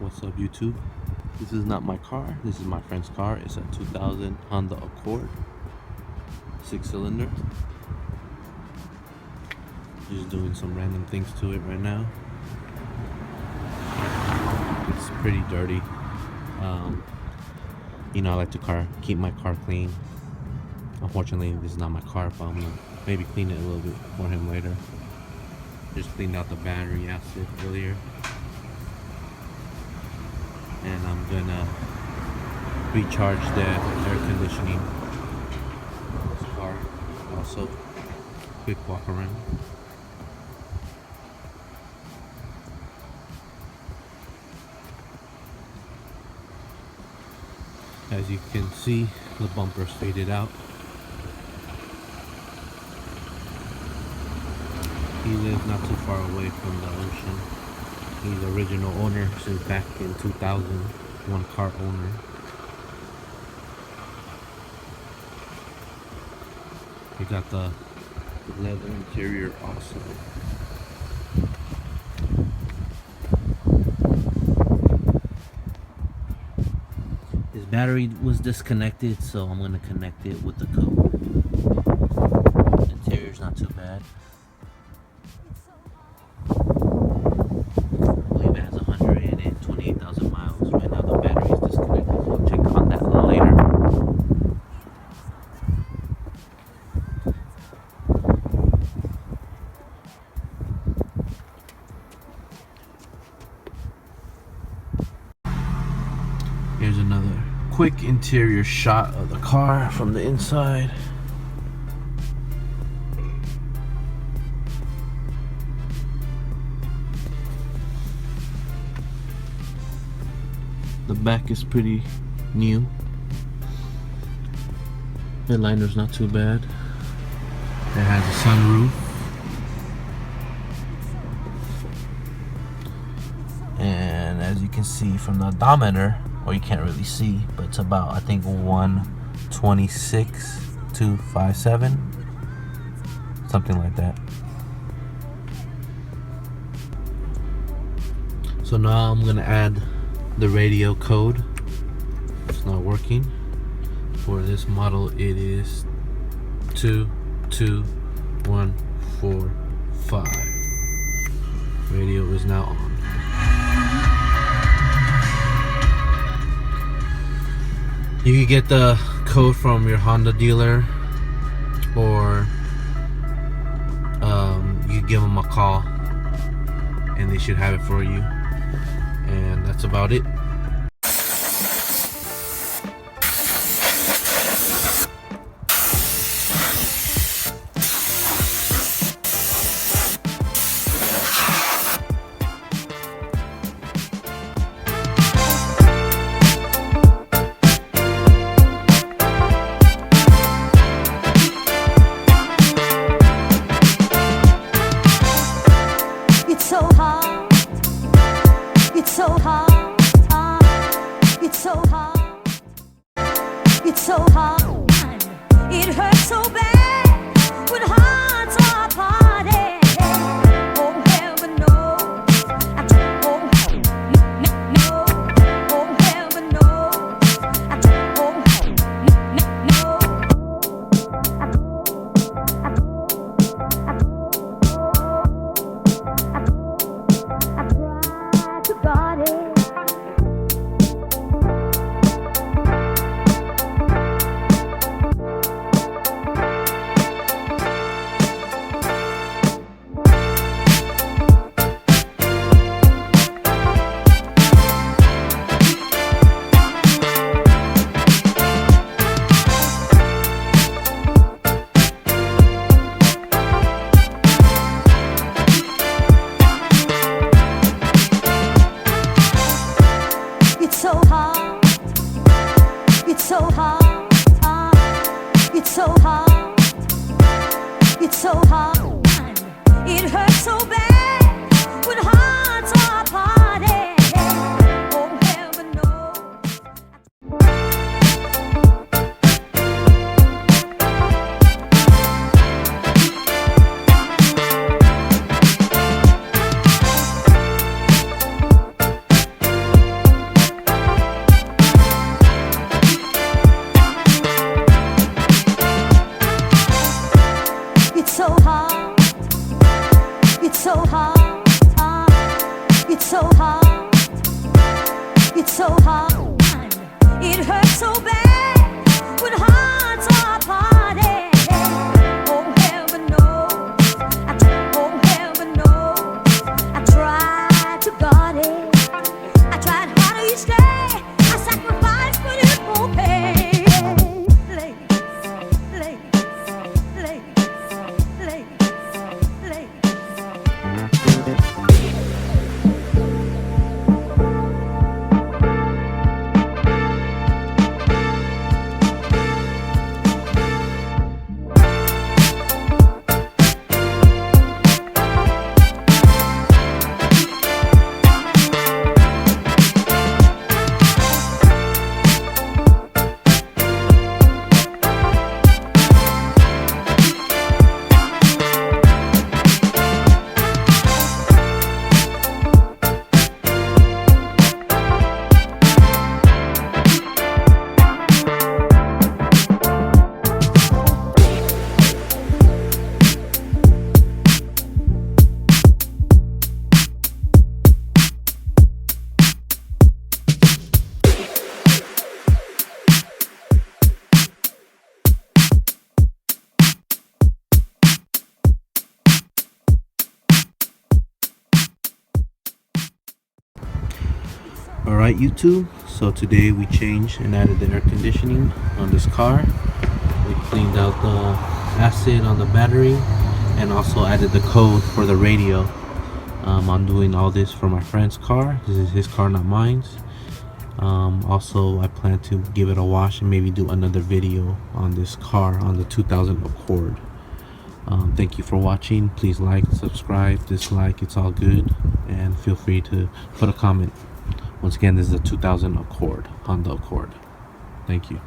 What's up, YouTube? This is not my car. This is my friend's car. It's a 2000 Honda Accord, 6-cylinder. Just doing some random things to it right now. It's pretty dirty. I like to keep my car clean. Unfortunately, this is not my car, but I'm gonna maybe clean it a little bit for him later. Just cleaned out the battery acid earlier. And I'm gonna recharge the air conditioning. This car also. Quick walk around. As you can see, the bumper's faded out. He lives not too far away from the ocean. He's the original owner since back in 2000, one car owner. We got the leather interior also. His battery was disconnected, so I'm gonna connect it with the code. Interior's not too bad. I believe it has 128,000 miles. Right now the battery is disconnected, so I'll check on that later. Here's another quick interior shot of the car from the inside. The back is pretty new. The liner's not too bad. It has a sunroof. And as you can see from the odometer, or you can't really see, but it's about, I think, 126,257, something like that. So now I'm gonna add the radio code. It's not working. For this model, it is 22145. Radio is now on. You can get the code from your Honda dealer, or you give them a call and they should have it for you. And that's about it. It's so hard. It's so hard. It's so hard. It's so hard. It hurts so bad when hearts are parted. Oh, heaven knows. Oh, no. Oh, heaven knows. Oh, no. To guard it. It's so hard. It's so hard. It's so hard. It's so hard. It hurts so bad when hearts are parted. Oh, heaven knows. It's so hard. It's so hard. It's so hard. It hurts so bad when hearts are parted. Oh heaven knows, oh heaven knows, I tried to guard it. I tried hard each day. I sacrificed, but it won't pay. Ladies, ladies, ladies, ladies. Alright YouTube, so today we changed and added the air conditioning on this car. We cleaned out the acid on the battery and also added the code for the radio. I'm doing all this for my friend's car. This is his car, not mine. Also I plan to give it a wash and maybe do another video on this car, on the 2000 Accord. Thank you for watching. Please like, subscribe, dislike, it's all good, and feel free to put a comment. Once again, this is a 2000 Accord, Honda Accord. Thank you.